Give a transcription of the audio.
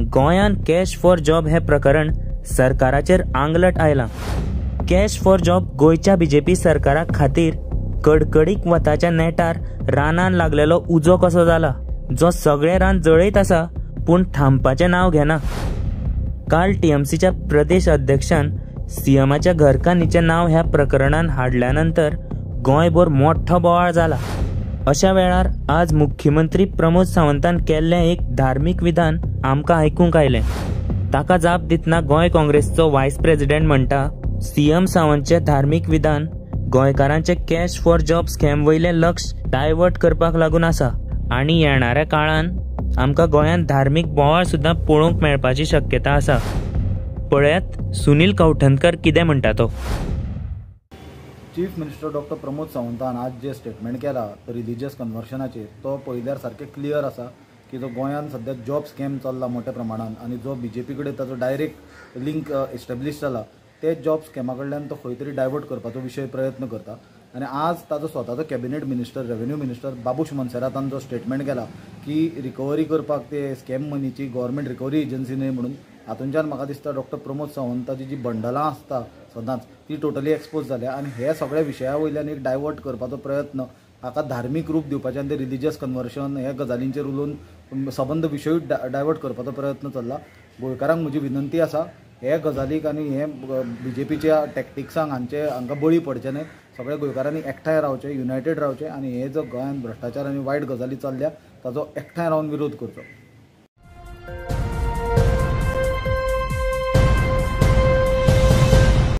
गोंयान cash for job हे प्रकरण सरकाराचेर आंगलट आयलां। कॅश फॉर जॉब गोयच्या बीजेपी सरकारा खातीर कडकडीक वताच्या नेटार रानान लागलेलो उजो कसो जाला, जो सगळे रान जळयत आसा पूण थांबपाचें नांव घेना। काल टीएमसीच्या प्रदेश अध्यक्षान सीएमाच्या घरकान्नीचें नांव ह्या प्रकरणान हाडल्या नंतर गोंयभर मोठो बोवाळ जाला। अशा वेळार आज मुख्यमंत्री प्रमोद सावंतान केल्लें एक धार्मीक विधान आमकां आयकूंक आयलें। ताका जाप दितना गोंय काँग्रेसचो व्हायस प्रेसिडेंट म्हणटा, सीएम सावंतचें धार्मीक विधान गोंयकारांचे कॅश फॉर जॉब स्कॅम वयलें लक्ष डायवर्ट करपाक लागून आसा आनी येणाऱ्या काळान आमकां गोंयांत धार्मीक बोवाळ सुद्दां पळोवंक मेळपाची शक्यता आसा। पळयात सुनील कौठनकर कितें म्हणटा तो। चीफ मिनिस्टर डॉक्टर प्रमोद सावंतान आज जे स्टेटमेंट केला रिलीजियस कन्वर्शनाचेर, तो पळयल्यार सारकें क्लियर आसा की जो गोंयांत सद्या जॉब स्कॅम चल्ला मोठ्या प्रमाणात आनी जो बीजेपी कडेन ताचो डायरेक्ट लिंक एस्टॅब्लिश जाला, ते जॉब स्कॅमा कडल्यान तो खंय तरी डायवर्ट करपाचो विशय प्रयत्न करता। आनी आज ताचो स्वताचो cabinet minister revenue minister Babush मनसेरातान जो स्टेटमेंट केला की रिकवरी करपाक ते स्कॅम मनीची गव्हर्मेंट रिकवरी एजन्सी न्हय म्हणून, हातूंतल्यान म्हाका दिसता डॉक्टर प्रमोद सावंताची जी बंडलां आसता सदांच ती टोटली एक्सपोज जाल्या आनी हे सगळ्या विशया वयल्यान एक डायवर्ट करपाचो प्रयत्न, हाका धार्मीक रूप दिवपाचें आनी ते रिलीजियस कन्वर्शन हे गजालींचेर उलोवन सबंद विशयूय डायवर्ट करपाचो प्रयत्न चल्ला। गोंयकारांक म्हजी विनंती आसा, हे गजालीक आनी हे बीजेपीच्या टॅक्टिक्सांक हांकां बळी पडचे न्हय। सगळ्या गोंयकारांनी एकठांय रावचें, युनायटेड रावचें आनी हे जो गोंयांत भ्रश्टाचार आनी वायट गजाली चल्ल्या ताचो एकठांय रावन विरोध करचो।